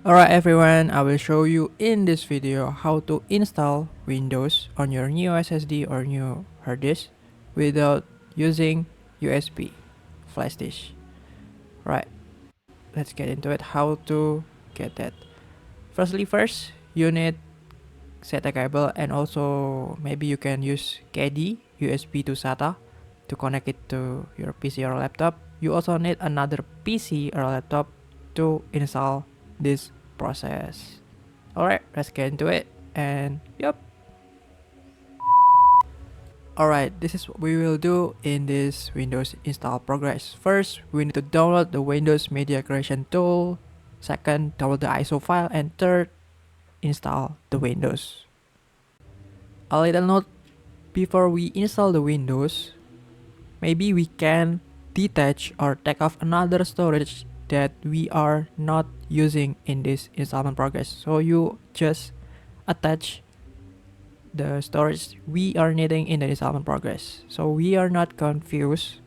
Alright everyone, I will show you in this video how to install Windows on your new SSD or new hard disk without using USB flash disk. Right, let's get into it. How to get that. First, you need SATA cable, and also maybe you can use KD USB to SATA to connect it to your PC or laptop. You also need another PC or laptop to install this process. Alright, let's get into it. And yep. Alright, this is what we will do in this Windows install progress. First, we need to download the Windows Media Creation tool. Second, download the ISO file. And third, install the Windows. A little note, before we install the Windows, maybe we can detach or take off another storage that we are not using in this installation progress. So you just attach the storage we are needing in the installation progress, so we are not confused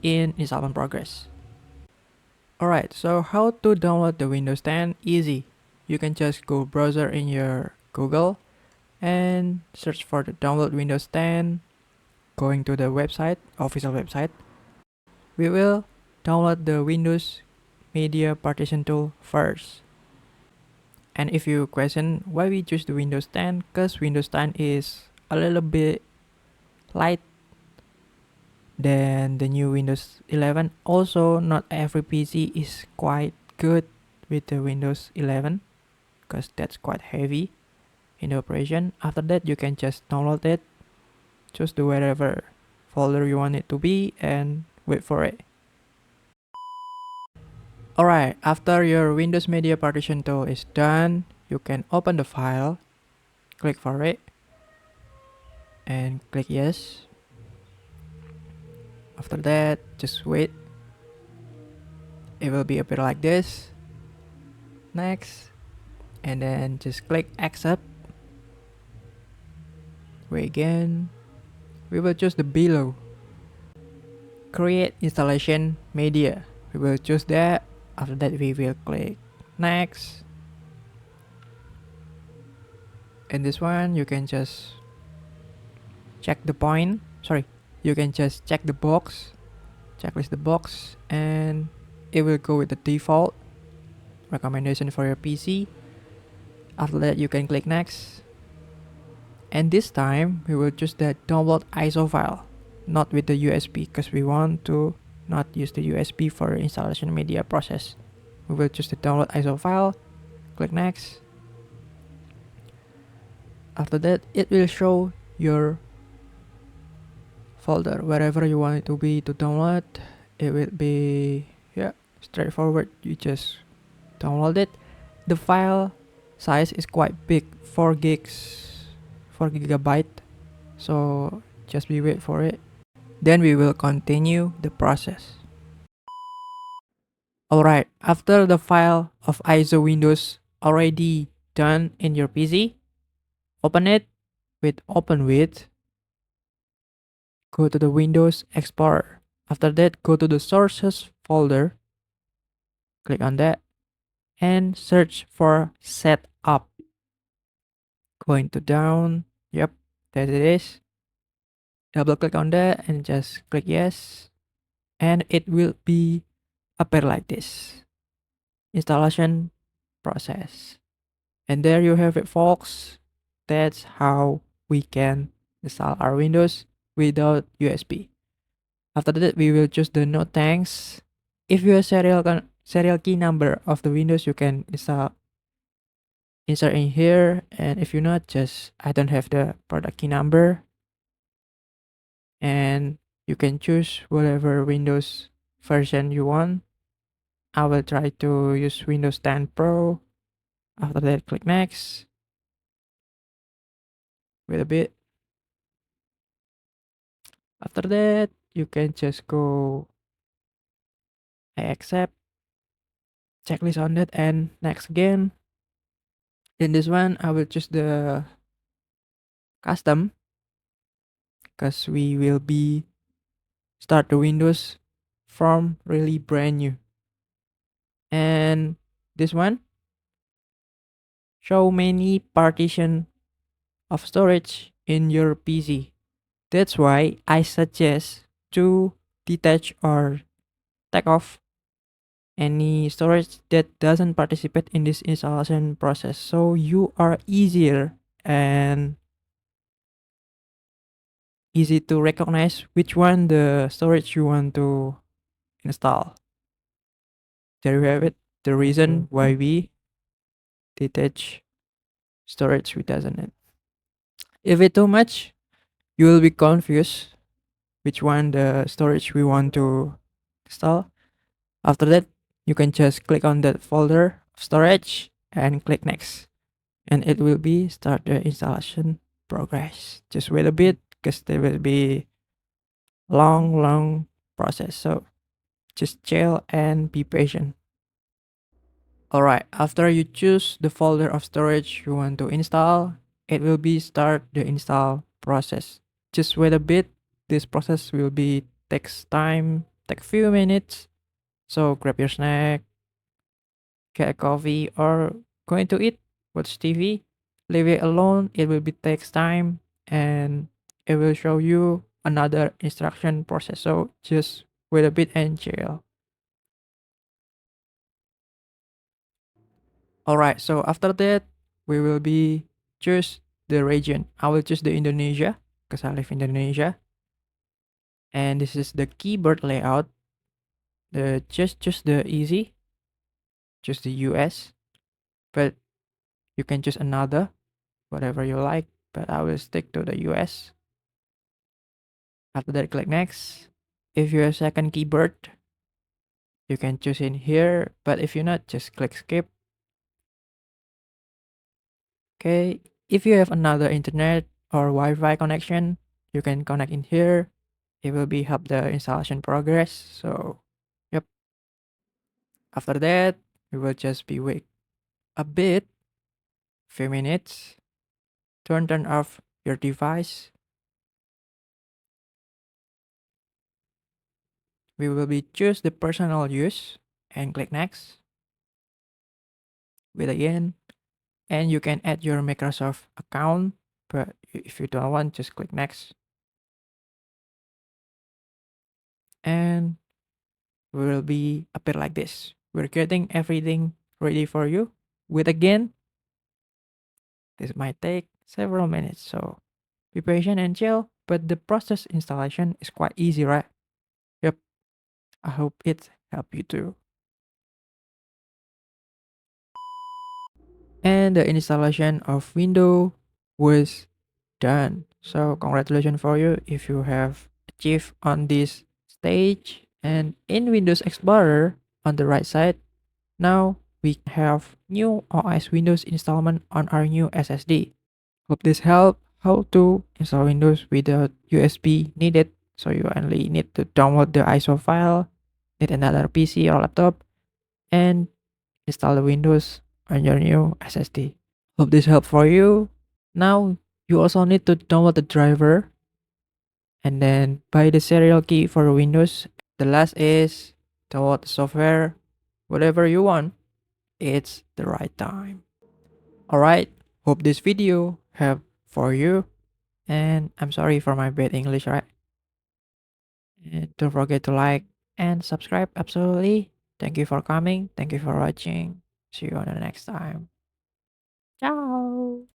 in installation progress. Alright, so how to download the Windows 10? Easy. You can just go browser in your Google and search for the download Windows 10. Going to the website, official website, we will download the Windows Media Partition tool first. And if you question why we choose the Windows 10, because Windows 10 is a little bit light than the new Windows 11. Also, not every PC is quite good with the Windows 11 because that's quite heavy in the operation. After that, you can just download it, choose the wherever folder you want it to be, and wait for it. Alright, after your Windows Media Partition tool is done, you can open the file, click for it, and click yes. After that, just wait. It will be appear like this. Next, and then just click accept. Wait again. We will choose the below. Create installation media. We will choose that. After that, we will click next. In this one, you can just check the point. You can just check the box, checklist the box, and it will go with the default recommendation for your PC. After that, you can click next. And this time, we will choose the download ISO file, not with the USB, because we want to not use the USB for installation media process. We will choose the download ISO file, click next. After that, it will show your folder wherever you want it to be to download. It will be straightforward. You just download it. The file size is quite big, 4 gigabyte, so just be wait for it. Then we will continue the process. Alright, after the file of ISO Windows already done in your PC, open it with open with. Go to the Windows Explorer. After that, go to the sources folder, click on that, and search for setup. Going to down, yep, there it is. Double click on that and just click yes, and it will be appear like this. Installation process. And there you have it, folks. That's how we can install our Windows without USB. After that, we will choose the no thanks. If you have serial key number of the Windows, you can insert in here. And if you're not, just I don't have the product key number. And you can choose whatever Windows version you want. I will try to use Windows 10 Pro. After that, click next. Wait a bit. After that, you can just go I accept, checklist on that, and next again. In this one, I will choose the custom because we will be start the Windows from really brand new. And this one, show many partition of storage in your PC. That's why I suggest to detach or take off any storage that doesn't participate in this installation process, so you are easier and easy to recognize which one the storage you want to install. There you have it, the reason why we detach storage with doesn't it. If it too much, you will be confused which one the storage we want to install. After that, you can just click on that folder of storage and click next, and it will be start the installation progress. Just wait a bit because there will be long process. So just chill and be patient. Alright, after you choose the folder of storage you want to install, it will be start the install process. Just wait a bit. This process will be takes time, take few minutes. So grab your snack, get a coffee, or going to eat, watch TV. Leave it alone. It will be takes time, and it will show you another instruction process. So just wait a bit and chill. Alright, so after that, we will be choose the region. I will choose the Indonesia because I live in Indonesia. And this is the keyboard layout. The just choose the easy, choose the US, but you can choose another, whatever you like. But I will stick to the US. After that, click next. If you have second keyboard, you can choose in here. But if you're not, just click skip. Okay. If you have another internet or Wi-Fi connection, you can connect in here. It will be help the installation progress. So, yep. After that, we will just be wait a bit, few minutes. Turn off your device. We will be choose the personal use and click next. Wait again, and you can add your Microsoft account. But if you don't want, just click next. And we will be appear like this. We're getting everything ready for you. Wait again. This might take several minutes, so be patient and chill. But the process installation is quite easy, right? Yep. I hope it helped you too. And the installation of Windows was done. So congratulations for you if you have achieved on this stage. And in Windows Explorer on the right side, now we have new OS Windows installment on our new SSD. Hope this helped how to install Windows without USB needed. So you only need to download the ISO file, need another PC or laptop, and install the Windows on your new SSD. Hope this helped for you. Now you also need to download the driver and then buy the serial key for Windows. The last is download the software, whatever you want. It's the right time. Alright, hope this video helped for you. And I'm sorry for my bad English, right? And don't forget to like and subscribe. Absolutely. Thank you for coming. Thank you for watching. See you on the next time. Ciao.